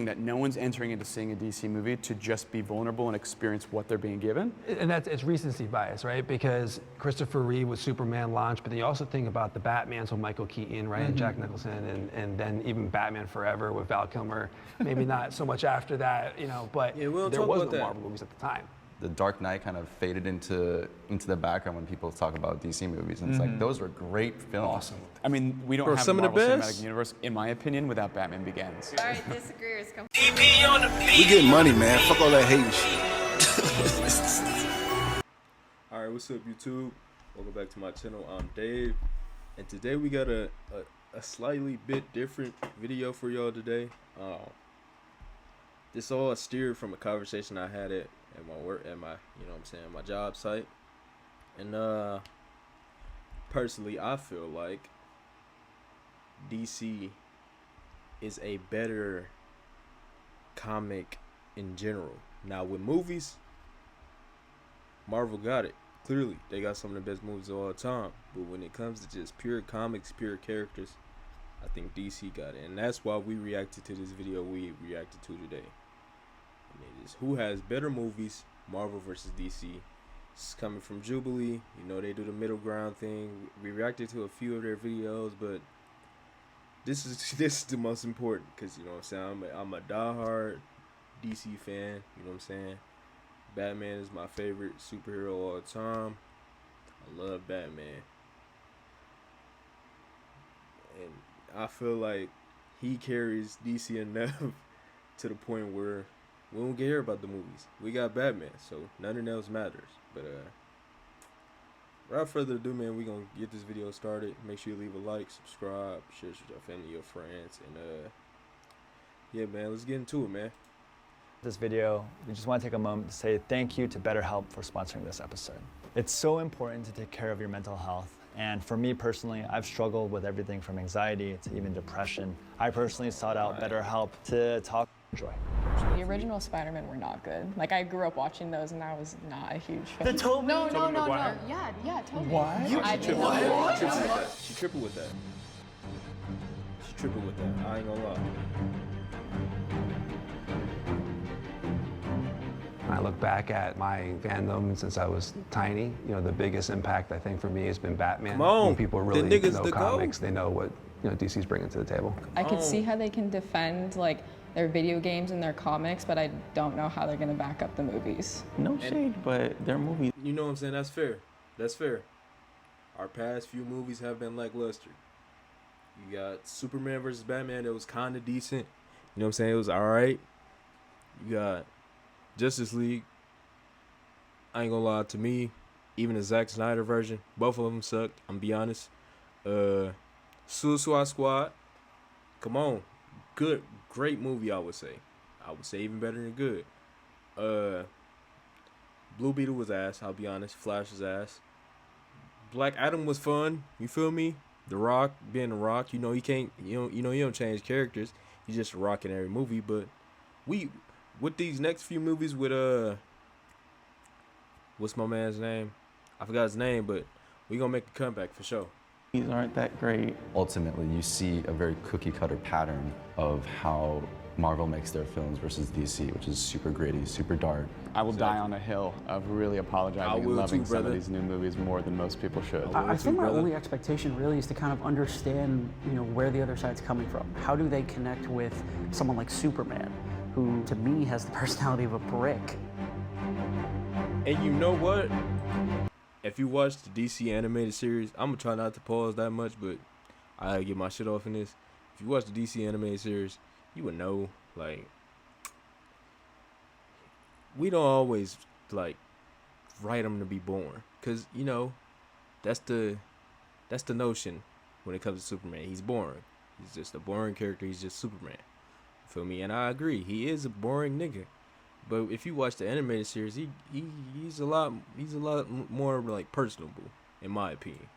that no one's entering into seeing a DC movie to just be vulnerable and experience what they're being given. And it's recency bias, right? Because Christopher Reeve with Superman launched, but then you also think about the Batman, so Michael Keaton, right, and Jack Nicholson, and then even Batman Forever with Val Kilmer. Maybe not so much after that, you know, but there was no Marvel movies at the time. The Dark Knight kind of faded into the background when people talk about DC movies, and it's like those were great films. Awesome. I mean, we don't have a Marvel Cinematic Universe, in my opinion, without Batman Begins. All right, disagreeers come. We getting money, man. Fuck all that hating shit. All right, what's up, YouTube? Welcome back to my channel. I'm Dave, and today we got a slightly bit different video for y'all today. This all steered from a conversation I had at my work, at my, you know what I'm saying, my job site. And personally, I feel like DC is a better comic in general. Now with movies, Marvel got it. Clearly, they got some of the best movies of all time. But when it comes to just pure comics, pure characters, I think DC got it. And that's why we reacted to this video we reacted to today. And it is who has better movies, Marvel versus DC. This is coming from Jubilee. You know, they do the middle ground thing. We reacted to a few of their videos, but this is the most important, because, you know what I'm saying, I'm a diehard DC fan. You know what I'm saying? Batman is my favorite superhero all the time. I love Batman. And I feel like he carries DC enough to the point where we don't care about the movies. We got Batman, so nothing else matters. But without further ado, man, we gonna get this video started. Make sure you leave a like, subscribe, share this with your family, your friends, and yeah, man, let's get into it, man. This video, we just want to take a moment to say thank you to BetterHelp for sponsoring this episode. It's so important to take care of your mental health. And for me personally, I've struggled with everything from anxiety to even depression. I personally sought out BetterHelp to talk joy. The original Spider-Man were not good. Like, I grew up watching those, and I was not a huge fan. The Tobey? No. Yeah, Tobey. What? She tripled with that. She tripled with that. I ain't gonna lie. When I look back at my fandom since I was tiny, you know, the biggest impact I think for me has been Batman. Come on, when people really the niggas know to comics, go. they know what, you know, DC's bringing to the table. I could see how they can defend, like, their video games and their comics, but I don't know how they're gonna back up the movies. No shade, but their movies. You know what I'm saying? That's fair. That's fair. Our past few movies have been lackluster. You got Superman versus Batman that was kind of decent. You know what I'm saying? It was alright. You got Justice League. I ain't gonna lie, to me, even the Zack Snyder version, both of them sucked, I'm gonna be honest. Suicide Squad, come on. Good, great movie, I would say. I would say even better than good. Blue Beetle was ass, I'll be honest. Flash was ass. Black Adam was fun, you feel me? The Rock, being The Rock, you know he can't, you don't change characters. He's just a rock in every movie, but with these next few movies with what's my man's name? I forgot his name, but we gonna make a comeback for sure. These aren't that great. Ultimately, you see a very cookie-cutter pattern of how Marvel makes their films versus DC, which is super gritty, super dark. I will die on a hill of really apologizing and loving some of these new movies more than most people should. I think my only expectation really is to kind of understand, you know, where the other side's coming from. How do they connect with someone like Superman, who to me has the personality of a brick? And you know what? If you watch the DC animated series, I'm gonna try not to pause that much, but I gotta get my shit off in this. If you watch the DC animated series, you would know, like, we don't always, like, write him to be born. Because, you know, that's the notion when it comes to Superman. He's boring. He's just a boring character. He's just Superman. You feel me? And I agree. He is a boring nigga. But if you watch the animated series, he's a lot more, like, personable, in my opinion.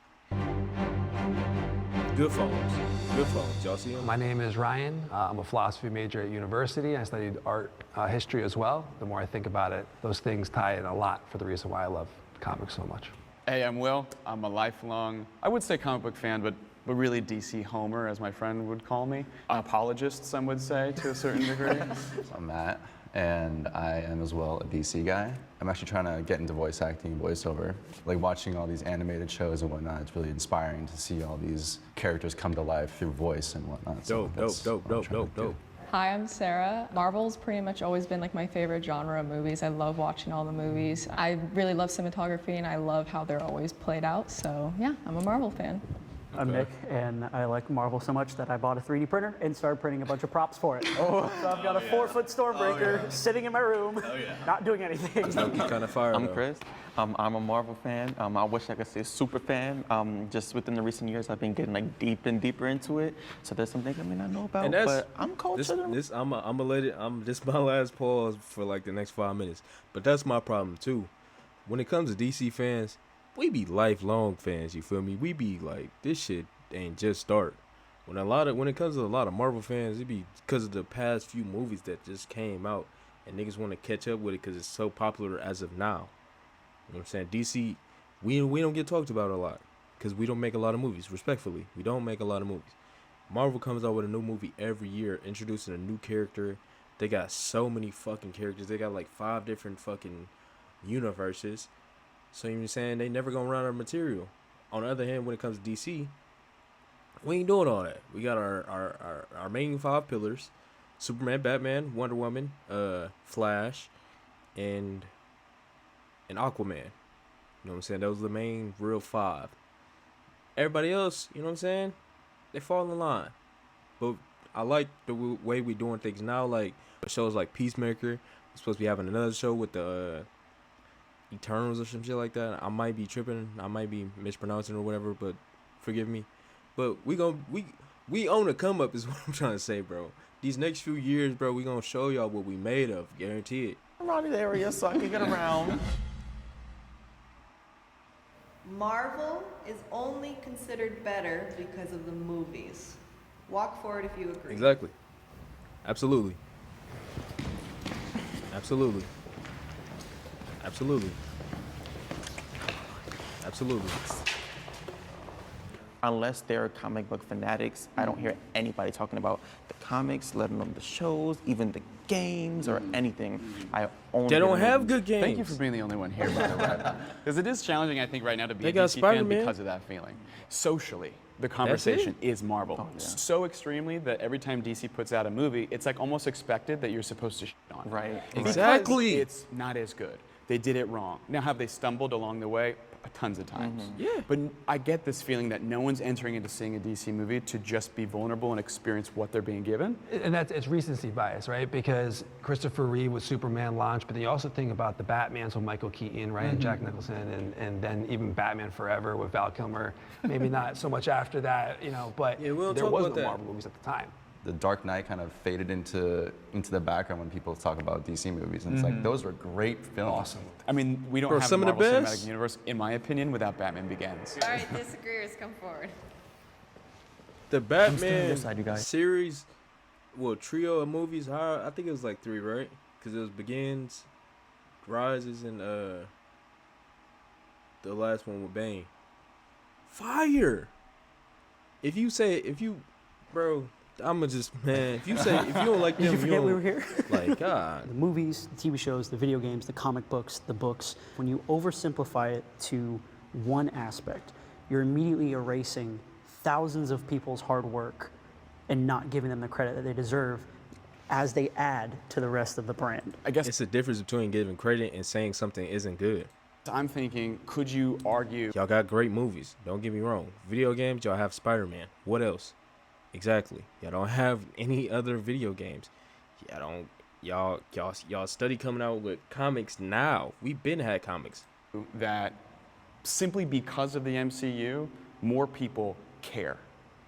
Goodfellas. Y'all see him? My name is Ryan. I'm a philosophy major at university. I studied art history as well. The more I think about it, those things tie in a lot for the reason why I love comics so much. Hey, I'm Will. I'm a lifelong, I would say comic book fan, but but really DC Homer, as my friend would call me. An apologist, some would say, to a certain degree. So I'm Matt, and I am as well a DC guy. I'm actually trying to get into voice acting and voiceover. Like watching all these animated shows and whatnot, it's really inspiring to see all these characters come to life through voice and whatnot. So Dope. Hi, I'm Sarah. Marvel's pretty much always been like my favorite genre of movies. I love watching all the movies. I really love cinematography and I love how they're always played out. So yeah, I'm a Marvel fan. I'm Nick, and I like Marvel so much that I bought a 3D printer and started printing a bunch of props for it. So I've got a 4-foot Stormbreaker sitting in my room, not doing anything. That's low-key kind of fire. I'm though. Chris. I'm a Marvel fan. I wish I could say super fan. Just within the recent years, I've been getting like deep and deeper into it. So there's some things I may not know about, And that's, but I'm cultured. this I'm gonna let it. This my last pause for like the next 5 minutes. But that's my problem too. When it comes to DC fans, we be lifelong fans. You feel me? We be like, this shit ain't just start. When it comes to a lot of Marvel fans, it be because of the past few movies that just came out, and niggas want to catch up with it because it's so popular as of now. You know what I'm saying? DC, we don't get talked about a lot because we don't make a lot of movies. Respectfully, we don't make a lot of movies. Marvel comes out with a new movie every year, introducing a new character. They got so many fucking characters. They got like 5 different fucking universes. So you know what I'm saying? They never gonna run out of material. On the other hand, when it comes to DC, we ain't doing all that. We got our main 5 pillars: Superman, Batman, Wonder Woman, Flash, and Aquaman. You know what I'm saying? Those are the main real 5. Everybody else, you know what I'm saying? They fall in line. But I like the way we're doing things now. Like shows like Peacemaker. We're supposed to be having another show with the Eternals or some shit like that. I might be tripping. I might be mispronouncing or whatever, but forgive me. But we own a come up is what I'm trying to say, bro. These next few years, bro, we gonna show y'all what we made of. Guarantee it. Around the area, so I can get around. Marvel is only considered better because of the movies. Walk forward if you agree. Exactly. Absolutely. Absolutely. Absolutely. Absolutely. Unless they're comic book fanatics, I don't hear anybody talking about the comics, let alone the shows, even the games or anything. I only They don't have good games. Thank you for being the only one here, by the way. Because it is challenging, I think, right now to be They a got DC fan Spider-Man. because of that feeling. Socially, the conversation is Marvel. So extremely that every time DC puts out a movie, it's like almost expected that you're supposed to shit on it. Right. Exactly. Because it's not as good. They did it wrong. Now, have they stumbled along the way? Tons of times. Yeah. But I get this feeling that no one's entering into seeing a DC movie to just be vulnerable and experience what they're being given. And it's recency bias, right? Because Christopher Reeve with Superman launched, but then you also think about the Batman, so Michael Keaton, right, and Jack Nicholson, and then even Batman Forever with Val Kilmer. Maybe not so much after that, you know, but Yeah, we'll there talk was about no that. Marvel movies at the time. The Dark Knight kind of faded into the background when people talk about DC movies, and it's like those were great films. Awesome. I mean, we don't Bro, have some a of the Marvel best. Cinematic Universe, in my opinion, without Batman Begins. All right, disagreeers, come forward. The standing on Batman your side, you guys. series, well, trio of movies. I think it was like 3, right? Because it was Begins, Rises, and the last one with Bane. Fire. Bro, I'ma just if you don't like them, Did you forget don't, we were here? Like God. The movies, the TV shows, the video games, the comic books, the books, when you oversimplify it to one aspect, you're immediately erasing thousands of people's hard work and not giving them the credit that they deserve as they add to the rest of the brand. I guess It's the difference between giving credit and saying something isn't good. I'm thinking, could you argue Y'all got great movies. Don't get me wrong. Video games, y'all have Spider-Man. What else? Exactly. Y'all don't have any other video games. Y'all study coming out with comics now. We've been had comics. that simply because of the MCU, more people care?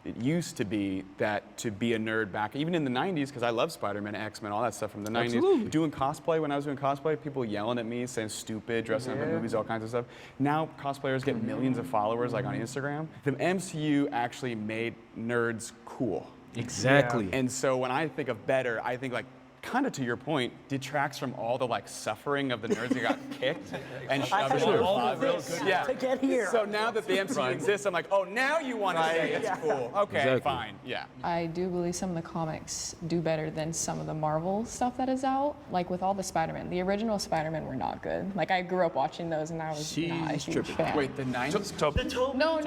It used to be that to be a nerd back, even in the 90s, because I love Spider-Man, X-Men, all that stuff from the 90s. Absolutely. Doing cosplay, when I was doing cosplay, people yelling at me, saying stupid, dressing up in movies, all kinds of stuff. Now cosplayers get millions of followers, like on Instagram. The MCU actually made nerds cool. Exactly. And so when I think of better, I think like kind of to your point, detracts from all the like suffering of the nerds that got kicked and I shoved had into to the do all closet. of this to get here. So now that the MCU exists, I'm like, oh, now you want to say it's cool. Okay, Exactly. fine. Yeah. I do believe some of the comics do better than some of the Marvel stuff that is out. Like with all the Spider-Man, the original Spider-Man were not good. Like I grew up watching those and I was not a She's huge tripping. fan. Wait, the 90s? No.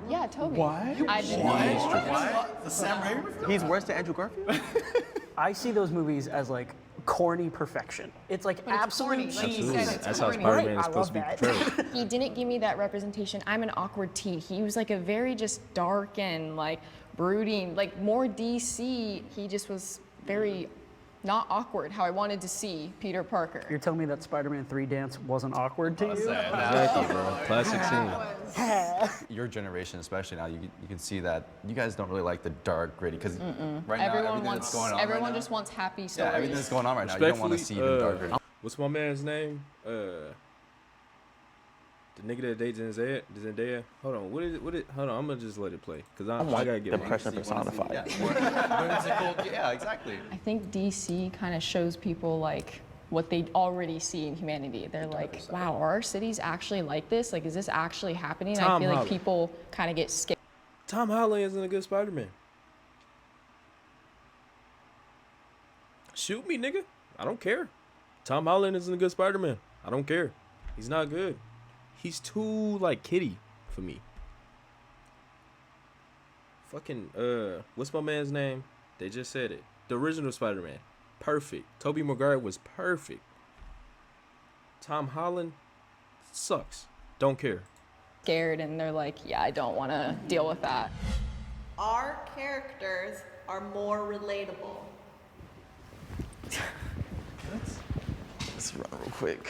Yeah, Toby. What? I did not. He's worse than Andrew Garfield? I see those movies as like corny perfection. It's like But it's absolute corny, like you cheese. said, it's That's how corny. Spider-Man Right, is I supposed to be love portrayed. He didn't give me that representation. I'm an awkward teen. He was like a very just dark and like brooding, like more DC. He just was very not awkward how I wanted to see Peter Parker. You're telling me that Spider-Man 3 dance wasn't awkward to you? Exactly, bro. Classic scene. Your generation, especially now, you can see that you guys don't really like the dark, gritty, because right now, Everyone everything wants. that's going on Everyone right now, just wants happy yeah, stories. everything that's going on right now, you don't want to see the dark, gritty. What's my man's name? The nigga that dates Zendaya. Hold on, what is it? Hold on, I'm gonna just let it play, cause I gotta get Depression personified. Yeah, exactly. I think DC kind of shows people like what they already see in humanity. They're like, wow, are our cities actually like this? Like, is this actually happening? I Tom feel like Holland. people kind of get scared. Tom Holland isn't a good Spider-Man. Shoot me, nigga. I don't care. Tom Holland isn't a good Spider-Man. I don't care. He's not good. He's too like kitty for me. Fucking what's my man's name? They just said it. The original Spider-Man. Perfect. Tobey Maguire was perfect. Tom Holland sucks. Don't care. Scared, and they're like, yeah, I don't want to deal with that. Our characters are more relatable. Let's run real quick.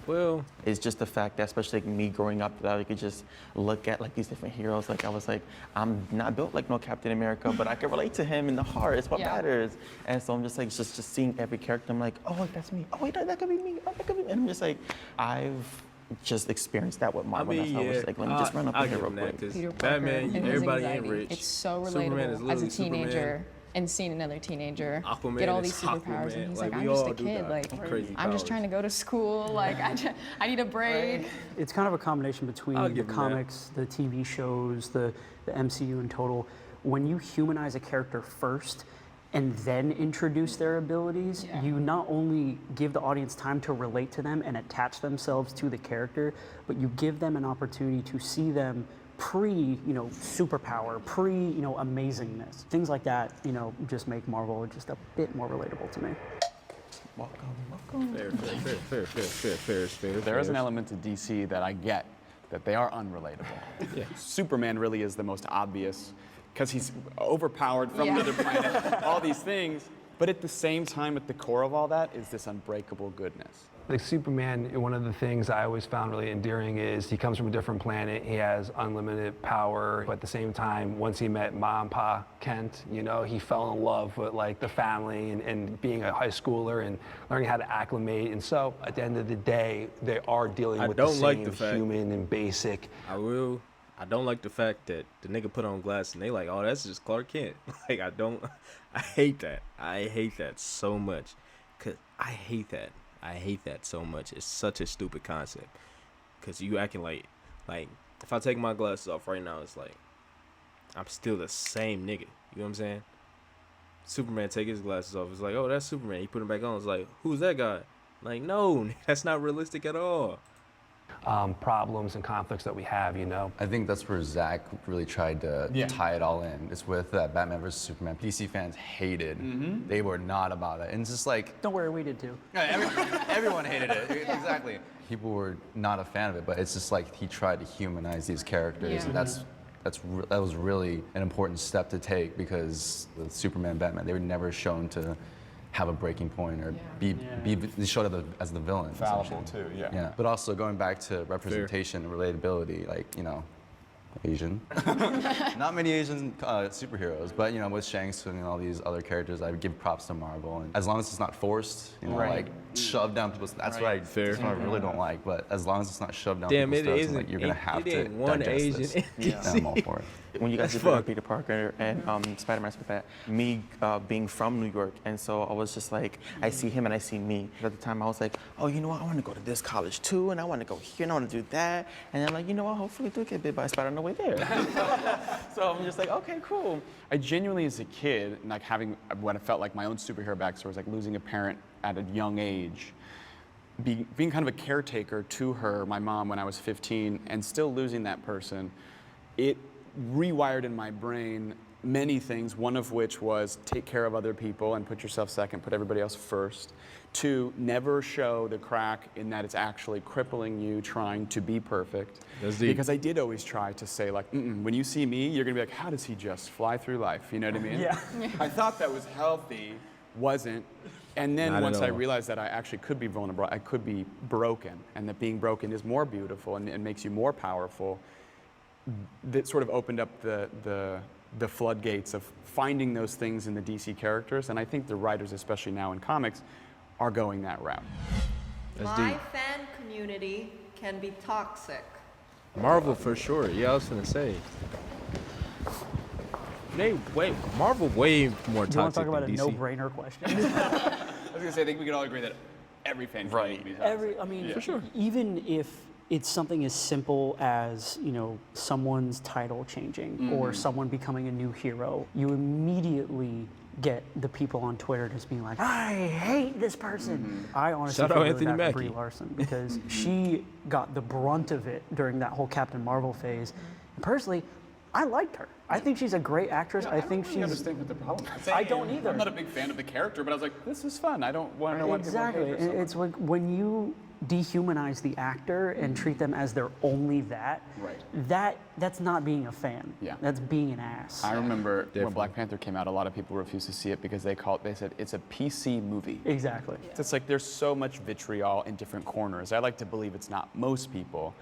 Well, It's just the fact that, especially like me growing up, that I could just look at like these different heroes. Like I was like, I'm not built like no Captain America, but I can relate to him in the heart. It's what Yeah. matters. And so I'm just like, just seeing every character. I'm like, oh, wait, that's me. Oh wait, that could be me. Oh, that could be me. And I'm just like, I've just experienced that with I Marvel. mean, That's why I was yeah, like, let me just run up I'll in here give real him that, quick. 'cause Peter Parker Batman, and his everybody ain't anxiety. rich. It's so Superman is relatable as a literally Superman. teenager and seeing another teenager Aquaman get all is these superpowers, Aquaman. and he's Like, like, we I'm just all a do kid. that. Like, Crazy I'm just powers. trying to go to school. Like, I need a break. It's kind of a combination between I'll the give him that. comics, the TV shows, the MCU in total. When you humanize a character first and then introduce their abilities, Yeah. you not only give the audience time to relate to them and attach themselves to the character, but you give them an opportunity to see them superpower, amazingness. Things like that, just make Marvel just a bit more relatable to me. Fair. There is an element to DC that I get, that they are unrelatable. Yeah. Superman really is the most obvious, because he's overpowered from Yeah. another planet, all these things. But at the same time, at the core of all that is this unbreakable goodness. Like Superman, one of the things I always found really endearing is he comes from a different planet. He has unlimited power, but at the same time, once he met Ma and Pa Kent, he fell in love with like the family and being a high schooler and learning how to acclimate. And so, at the end of the day, they are dealing I with the don't like same the fact- human and basic. I don't like the fact that the nigga put on glasses and they like, oh, that's just Clark Kent. Like, I hate that. I hate that so much. Cause I hate that so much. It's such a stupid concept. Cause you acting like if I take my glasses off right now, it's like I'm still the same nigga. You know what I'm saying? Superman take his glasses off. It's like, oh, that's Superman. He put them back on. It's like, who's that guy? Like, no, that's not realistic at all. Problems and conflicts that we have, I think that's where Zach really tried to tie it all in. It's with Batman vs. Superman. DC fans hated. They were not about it. And it's just like, Don't worry, we did too. everyone hated it. Exactly. People were not a fan of it, but it's just like he tried to humanize these characters. Yeah. And that was really an important step to take, because with Superman, Batman, they were never shown to have a breaking point or be showed up as the villain. Fallible essentially. too, yeah. Yeah. But also going back to representation and relatability, like, Asian. Not many Asian superheroes, but with Shang Tsung and all these other characters, I would give props to Marvel. And as long as it's not forced, like shoved down people's. That's what I really don't like. But as long as it's not shoved down Damn, people's it throats, isn't. like, you're gonna have it to ain't one digest Asian this. in And I'm all for it. When you guys That's did bring up fucked. Peter Parker and Spider-Man stuff like that, me being from New York, and so I was just like, I see him and I see me. At the time, I was like, oh, you know what? I want to go to this college too, and I want to go here, and I want to do that. And I'm like, you know what? Hopefully, do get bit by a spider on the way there. So I'm just like, okay, cool. I genuinely, as a kid, like having what I felt like my own superhero backstory was like losing a parent at a young age, being kind of a caretaker to her, my mom, when I was 15, and still losing that person, it rewired in my brain many things, one of which was take care of other people and put yourself second, put everybody else first. 2, never show the crack in that it's actually crippling you trying to be perfect. That's deep. Because I did always try to say like, when you see me, you're gonna be like, how does he just fly through life? You know what I mean? Yeah. I thought that was healthy, wasn't. And then Not at once I all. realized that I actually could be vulnerable, I could be broken, and that being broken is more beautiful and makes you more powerful, that sort of opened up the floodgates of finding those things in the DC characters. And I think the writers, especially now in comics, are going that route. That's My deep. fan community can be toxic. Marvel for sure. Yeah, I was gonna say. Marvel way more Do you want to toxic talk about a than DC. no-brainer question? I was gonna say, I think we can all agree that every fan can be toxic. I mean, For sure. even if it's something as simple as, you know, someone's title changing or someone becoming a new hero, you immediately get the people on Twitter just being like, I hate this person. I honestly Shout feel out really Anthony bad for Brie Mackie. Larson because she got the brunt of it during that whole Captain Marvel phase. And personally, I liked her. I think she's a great actress. I think really she's. understand what the problem is. I don't either. I'm not a big fan of the character, but I was like, this is fun. I don't want to know Exactly. It's like when you dehumanize the actor and treat them as they're only that. Right. That's not being a fan. Yeah. That's being an ass. I remember when Definitely. Black Panther came out, a lot of people refused to see it because they said it's a PC movie. Exactly. It's like there's so much vitriol in different corners. I like to believe it's not most people,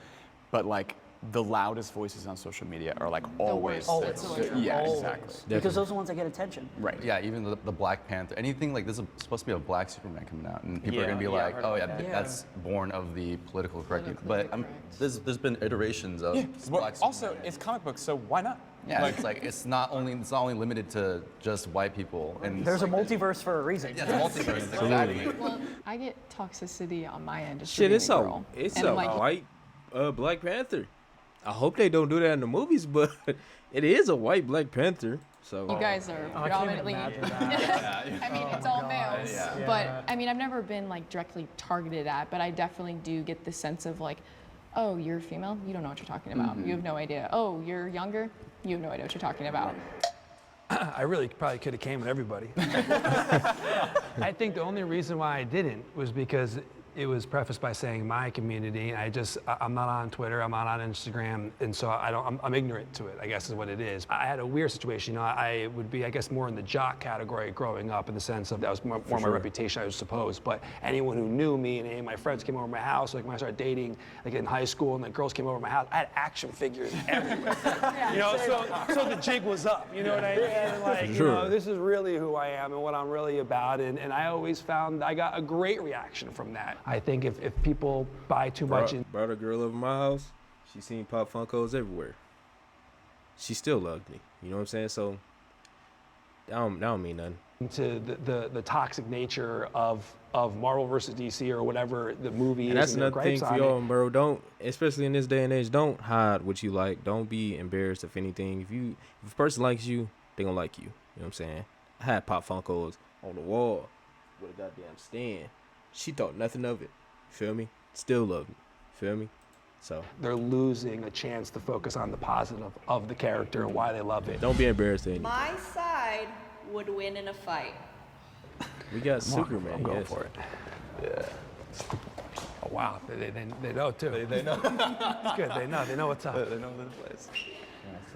but like the loudest voices on social media are like always. worst. Always. Yeah, Always. exactly. Because those are the ones that get attention. Right. Yeah, even the Black Panther, anything like this is supposed to be a black Superman coming out, and people are Yeah, gonna be yeah, I like, heard oh yeah, about that. that's born of the political correctness. But there's been iterations of Well, black also, Superman. it's comic books, so why not? Yeah, it's like it's not only limited to just white people. And There's a multiverse for a reason. yeah, it's multiverse. Exactly. Well, I get toxicity on my end. Just for Shit, being it's a a girl. it's And a I'm like, white Black Panther. I hope they don't do that in the movies, but it is a white Black Panther. So You guys are Oh, I can't predominantly. imagine that. I mean, it's all males. But I mean, I've never been like directly targeted at, but I definitely do get the sense of like, oh, you're female? You don't know what you're talking about. You have no idea. Oh, you're younger? You have no idea what you're talking about. I really probably could have came with everybody. I think the only reason why I didn't was because it was prefaced by saying my community. I'm not on Twitter, I'm not on Instagram, and so I'm ignorant to it, I guess is what it is. I had a weird situation. You know, I would be, I guess, more in the jock category growing up in the sense of that was more my reputation, I would suppose. But anyone who knew me and any of my friends came over to my house, like when I started dating, like in high school, and the girls came over to my house, I had action figures everywhere. You know, so the jig was up, you know what I mean? And like, you know, this is really who I am and what I'm really about. And I always found I got a great reaction from that. I think if people buy too much in, brought a girl over my house. She seen Pop Funkos everywhere. She still loved me. You know what I'm saying? So that don't mean nothing. into the toxic nature of Marvel versus DC or whatever the movie And is. that's and their another thing gripes for on y'all, it. bro. Don't, especially in this day and age, don't hide what you like. Don't be embarrassed of anything. If a person likes you, they gonna like you. You know what I'm saying? I had Pop Funkos on the wall with a goddamn stand. She thought nothing of it. Feel me? Still love me. Feel me? So They're losing a chance to focus on the positive of the character and why they love it. don't be embarrassed of anything. My side would win in a fight. We got Superman. I'm going yes. for it. Yeah. Oh wow, they know too. They know. It's good. They know what's up. They know the place.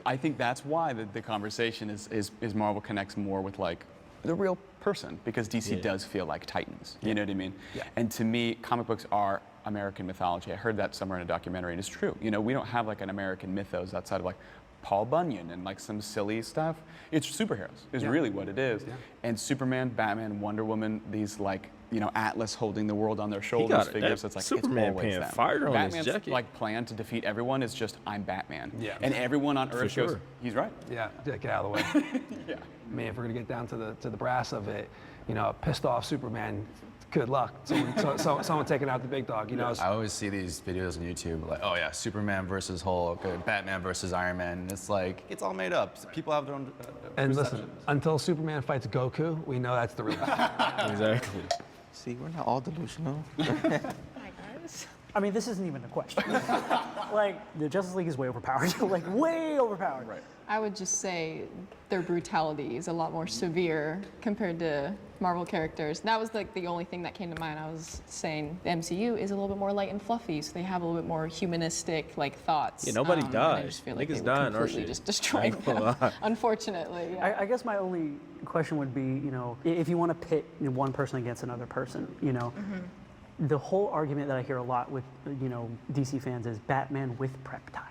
I think that's why the conversation is Marvel connects more with like the real person, because DC does feel like titans. You know what I mean? Yeah. And to me, comic books are American mythology. I heard that somewhere in a documentary, and it's true. You know, we don't have like an American mythos outside of like Paul Bunyan and like some silly stuff. It's superheroes is really what it is. Yeah. And Superman, Batman, Wonder Woman, these like, you know, Atlas holding the world on their shoulders got it. figures. That It's like Superman it's always paying them. fire on his Batman's jacket. like plan to defeat everyone is just I'm Batman. Yeah. And everyone on Earth goes, sure. he's right. Yeah, get out of the way. Yeah. I mean, if we're gonna get down to the brass of it, you know, pissed off Superman. Good luck. Someone taking out the big dog. You know. I always see these videos on YouTube like, oh yeah, Superman versus Hulk, or Batman versus Iron Man. And it's like, it's all made up. People have their own And listen, perceptions. until Superman fights Goku, we know that's the real. Exactly. See, we're not all delusional. I mean, this isn't even a question. Like, the Justice League is way overpowered. Like, way overpowered. Right. I would just say their brutality is a lot more severe compared to Marvel characters. That was like the only thing that came to mind. I was saying the MCU is a little bit more light and fluffy, so they have a little bit more humanistic like thoughts. Yeah, nobody and died. I just feel like Niggas they would die in our completely shit. just I destroy ain't gonna them. lie. Unfortunately, yeah. I guess my only question would be, you know, if you want to pit one person against another person, you know, the whole argument that I hear a lot with, you know, DC fans is Batman with prep time.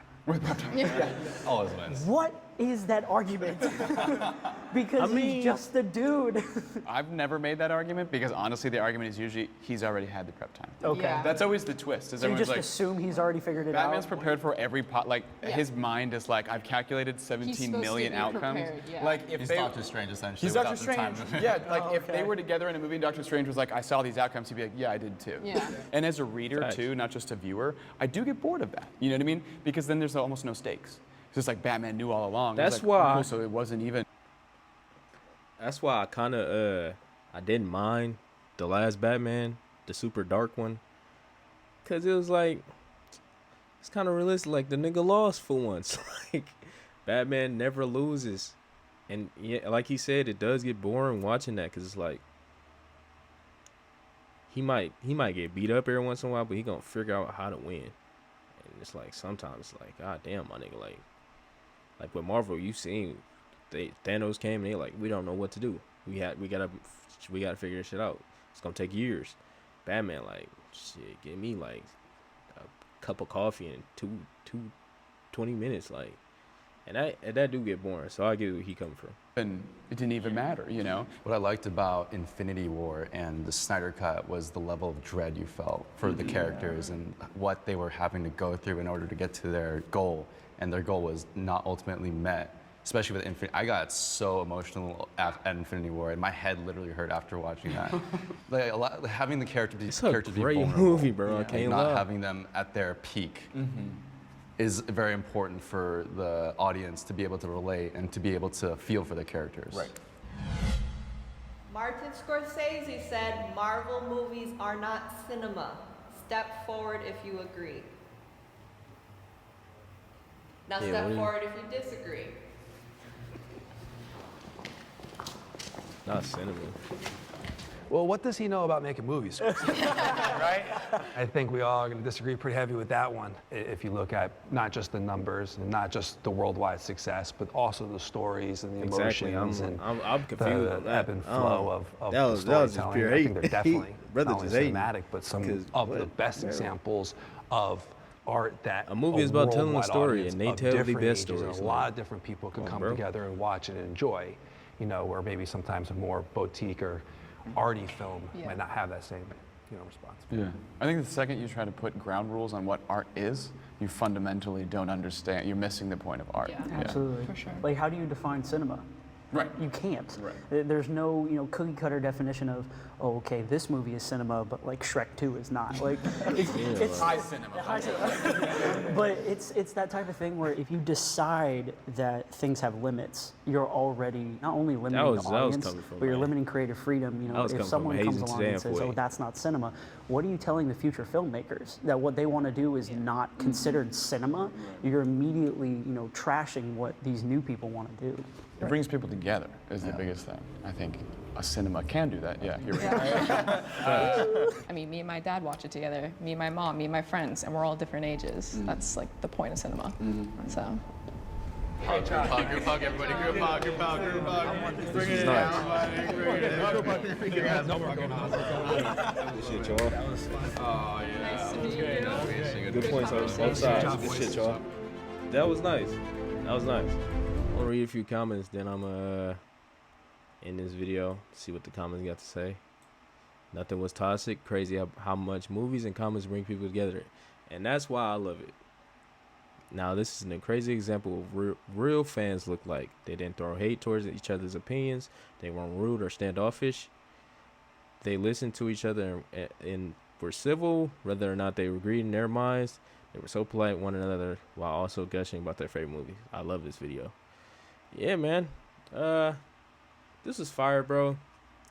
Always wins. What is that argument? Because he's just a dude. I've never made that argument because honestly, the argument is usually he's already had the prep time. Okay. Yeah. That's always the twist. Is So you everyone's just like, assume he's already figured it Batman's out? prepared for every like Yeah. his mind is like I've calculated He's 17 supposed to million be outcomes. prepared, yeah. Like if He's they Doctor Strange essentially. He's Doctor without the Strange. time. Yeah, like if okay. they were together in a movie and Doctor Strange was like, I saw these outcomes, he'd be like, yeah, I did too. Yeah. And as a reader Facts. too, not just a viewer, I do get bored of that. You know what I mean? Because then there's almost no stakes. It's just like Batman knew all along. It's That's like, why- cool, so it wasn't even. That's why I kind of I didn't mind the last Batman, the super dark one, cause it was like it's kind of realistic. Like the nigga lost for once. Like Batman never loses, and yeah, like he said, it does get boring watching that, cause it's like he might get beat up every once in a while, but he gonna figure out how to win. And it's like sometimes it's like, god damn, my nigga, like with Marvel, you seen. Thanos came and they like, we don't know what to do. We gotta figure this shit out. It's gonna take years. Batman like, shit, give me like a cup of coffee in 20 minutes, like, and that do get boring. So I get where he coming from. And it didn't even matter, you know? What I liked about Infinity War and the Snyder Cut was the level of dread you felt for the characters and what they were having to go through in order to get to their goal, and their goal was not ultimately met. Especially with Infinity, I got so emotional at Infinity War, and my head literally hurt after watching that. Like having the characters a be great vulnerable, movie, bro. I like, can't not lie. having them at their peak is very important for the audience to be able to relate and to be able to feel for the characters. Right. Martin Scorsese said Marvel movies are not cinema. Step forward if you agree. Now Yeah, what step do you- forward if you disagree. Not cinnamon. Well, what does he know about making movies? Right? I think we all are going to disagree pretty heavy with that one. If you look at not just the numbers and not just the worldwide success, but also the stories and the Exactly. emotions I'm and confused the on that. ebb and flow of that the was just storytelling. pure I think they're hate. definitely Brother not only just hating. cinematic, but some 'Cause of what? the best Yeah. examples of art that A movie is about telling a worldwide story, audience and they of tell the different best ages and stories, a lot of different people can Come on, come bro. together and watch it and enjoy. You know, where maybe sometimes a more boutique or arty film Yeah. might not have that same, response. Yeah. I think the second you try to put ground rules on what art is, you fundamentally don't understand. You're missing the point of art. Yeah. Absolutely. For sure. Like, how do you define cinema? Right. You can't. Right. There's no, cookie cutter definition of, oh, okay, this movie is cinema, but like Shrek 2 is not. Like, it's High cinema. high cinema. But it's that type of thing where if you decide that things have limits, you're already not only limiting was- the that was audience, coming from but you're my- limiting creative freedom. That was If coming from someone a comes Hazen along and standpoint. says, oh, that's not cinema, what are you telling the future filmmakers? That what they want to do is not considered cinema? You're immediately, trashing what these new people want to do. It brings people together is the biggest thing. I think a cinema can do that. Yeah, you're right. I mean, me and my dad watch it together. Me and my mom, me and my friends, and we're all different ages. That's like the point of cinema. So. Group hug, everybody. Group hug. This is nice. Good shit, y'all. Nice to meet you. Good points on both sides. Good shit, y'all. That was nice. That was nice. I'm gonna read a few comments, then I'm end this video, see what the comments got to say. Nothing was toxic. Crazy how much movies and comics bring people together, and that's why I love it. Now, this is a crazy example of real fans look like. They didn't throw hate towards each other's opinions. They weren't rude or standoffish. They listened to each other and were civil, whether or not they agreed in their minds. They were so polite one another while also gushing about their favorite movies. I love this video. Yeah, man. This is fire, bro.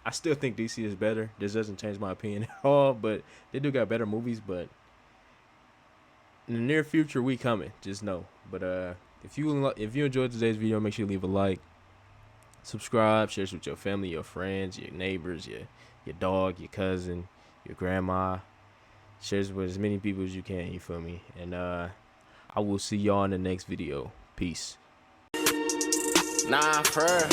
I still think DC is better. This doesn't change my opinion at all, but they do got better movies, but in the near future, we coming. Just know. But if you enjoyed today's video, make sure you leave a like, subscribe, share this with your family, your friends, your neighbors, your dog, your cousin, your grandma. Share this with as many people as you can. You feel me? And I will see y'all in the next video. Peace. Nah, for real.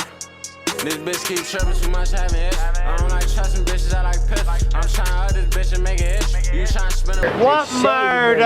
This bitch keep tripping too much, having it. I don't like trusting bitches, I like piss. I'm trying to this bitch and make it itch. You trying to spin a what murder?